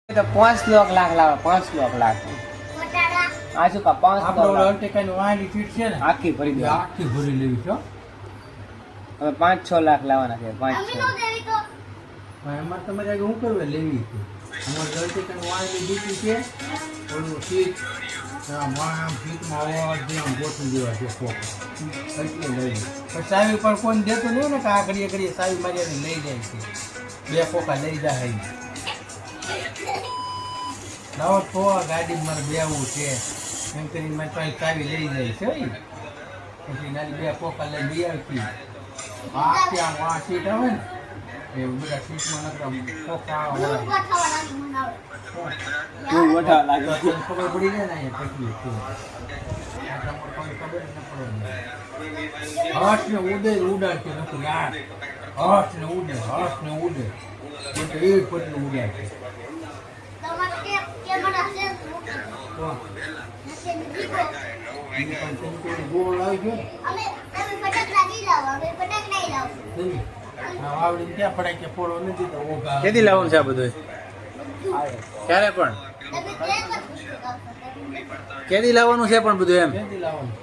तो 5 लाख लावा 5 लाख आजू का 5 लाख ટેકાની વાહની ફીટ છે ને આખી ભરી દે આખી ભરી લેવી છે હવે 5-6 લાખ લાવવાના છે 5-6 એમાં તમારે આગળ શું કરવું લેવી છે અમારે ટેકાની વાહની દીધી છે ઓલું ફીટ આમ ફીટમાં અવાજ આમ ગોઠવી દેવા છે એટલે લેવી પણ સાવી પર કોઈ દેતું નહીં ને કે આ ઘડીએ સાવી મારી લઈ જાય છે 2 કોકા લઈ જાય નવો તો ગાડી મારે બેવું છે એમ કરીને મારી પાસે ચાવી લઈ જાય છે પછી નાની 2 કોકા લઈ આવતી આ સીટ આવે ને એ બધા સીટમાં નકરા કોકા તું વઠા લાગે ખબર પડી જાય ને અહીંયા કેટલી છે ખબર હર્ષ ને ઉડાડશે નથી યાર હર્ષ ને ઉડે એટલે એ પટલું ઉડાડશે ગોળ આવી ગયો આવડી ક્યાં પડાય કે ફોડો નથી તો ઓગા કેદી લાવવાનું છે આ બધું ક્યારે પણ કેદી લાવવાનું છે પણ બધું એમ ક્યાંથી લાવવાનું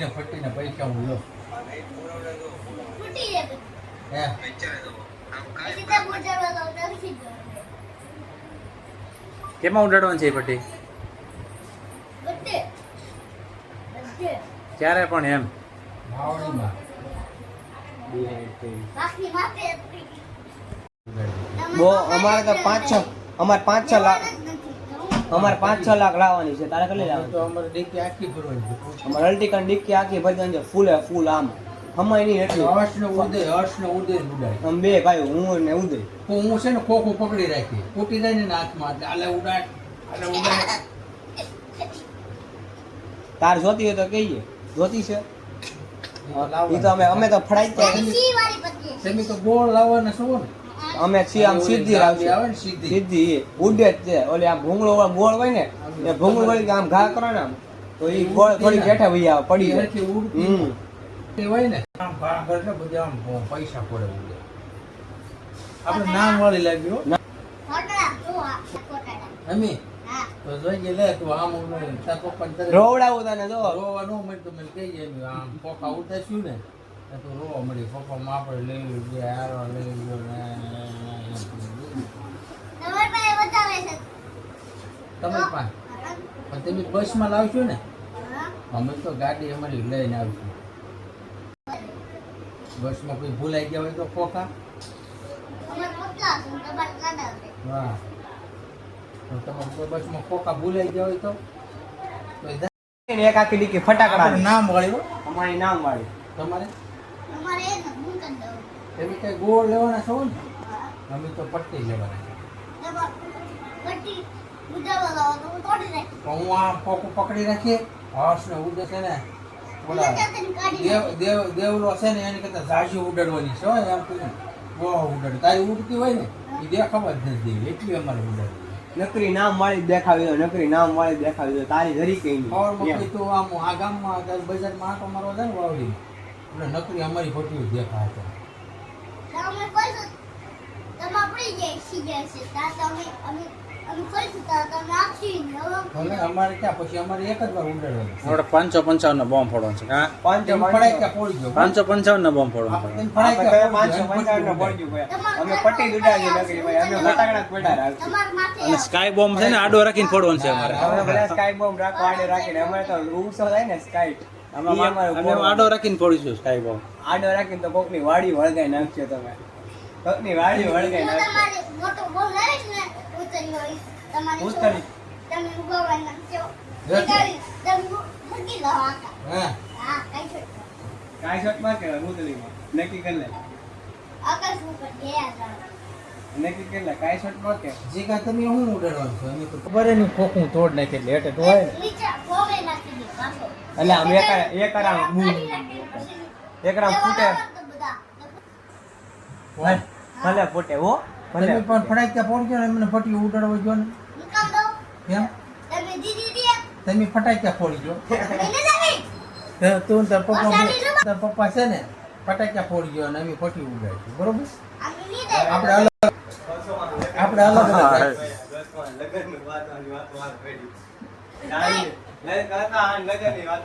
ફટીને પૈસા હું લો કેમાં ઉડાડવાનું છે એ પટ્ટી ક્યારે પણ એમ માવડીમાં બો અમારે તો 5-6 અમારે 5-6 લાખ અમારે 5-6 લાખ લાવવાની છે તારે કેટલી લાવવાની તો અમારે ડીકી આખી ભરવાની છે અમારે અલ્ટિકન ડિક્કી આખી ભરી દેવાની છે ફૂલ આમ હમાય નહીં એટલું હર્ષ ને ઉદય ઉડાય આમ બે ભાઈ હું ને ઉદય હું છે ને ખોખું પકડી રાખી ફૂટી જાય ને હાથમાં એટલે આલે ઉડાડ તાર જોતી હોય તો કહીએ જોતી છે ઈ તો અમે તો ફડાઈ તમે તો ગોળ લાવવાના છો ને અમે છીએ આમ સીધી રાખી આવે ને સીધી ઉડે જ છે ઓલી આમ ભૂંગળો વાળો ગોળ હોય ને એ ભૂંગળો વળી આમ ઘા કરો ને આમ તો ઈ ગોળ થોડી બેઠા વઈ આવે પડી જાય ઉડતી હોય ને આમ ભાગર ને બધા આમ પૈસા પડે ઉડે આપણે નામ વાળી લાગ્યો અમી તો જોઈએ લે તું આમ તાર પપ્પા તને રોવડાવું તને જો રોવા નો મળે તો મને કહી જાય આમ કોકા ઉતાર્યું ને તો રોવા મળી પપ્પા માં આપણે લઈ ગયા હારો લઈ ગયો તમે પણ તમે બસમાં લાવશો ને અમે તો ગાડી અમારી લઈને આવશું બસમાં કોઈ ભૂલાઈ ગયા હોય તો કોકા હા તો તમે બસમાં કોકા ભૂલાઈ ગયા હોય તો એક આખી ડીકી ફટાકડા નામ વાળી અમારી નામ વાળી તમારે એવી કઈ ગોળ લેવાના છો ને અમે તો પટ્ટી લેવાના હું આ કોકું પકડી રાખીએ હર્ષ ને ઉડે છે ને દેવલો છે ને એની કરતા ઝાઝી ઉડાડવાની છે એમ કીધું બહુ ઉડાડ તારી ઉડતી હોય ને એ દેખાવા જ નથી દેવી એટલી અમારે ઉડાડવી નકરી નામ વાળી દેખાવી દો નકરી નામ વાળી દેખાવી દો તારી જરી કઈ નહીં તો આમ આ ગામમાં બજારમાં આંટો મારવા જાય ને વાવડી એટલે નકરી અમારી ફોટી દેખાય છે અમારે ક્યાં પછી અમારે એક જ વાર ઉડાડવાનું 555 નો બોમ્બ ફોડવાનો છે હા 555 નો બોમ્બ ફોડવાનો છે 555 નો ફોડજો અમે પટ્ટી દુડાવી નકરી ભાઈ અમે ફટાકડા પડ્યા રાખી અને સ્કાય બોમ્બ છે ને આડો રાખીને ફોડવાનો છે અમારે અમે બધા સ્કાય બોમ્બ રાખો આડો રાખીને અમારે તો રૂલ્સ થાય ને સ્કાય અમે આડો રાખીને ફોડીશું સ્કાય બોમ્બ આડો રાખીને તો કોકની વાડી વળગાઈ નાખજો તમે કોકની વાડી વળગાઈ નાખજો મોટો બોમ્બ લાવીશ ને ઉતરી તમારી તમે ઉગાવવા નાખજો તમે મૂકી દો હા કાઈ શોટ માં કે મુદલીમાં નક્કી કરી લે આકાશ ઉપર ગયા હતા નક્કી કેટલા કાંઈ શોટ નો કે જે કાંઈ તમે શું ઉડાડવાનું છો અમે તો ખબર નહીં ખોખું તોડ નાખે એટલે હેઠે ધોવાય ને એટલે આમ એકરામ ફૂટે ભલે ફૂટે હો ભલે તમે પણ ફટાક્યા ફોડજો ને એમને ફટી ઉડાડવો જો ને કેમ તમે ફટાક્યા ફોડજો તું તાર પપ્પા છે ને ફટાક્યા ફોડજો અને અમે ફટી ઉડાડજો બરોબર આપણે અલગ અલગ લગનની વાત પડી લગનની વાત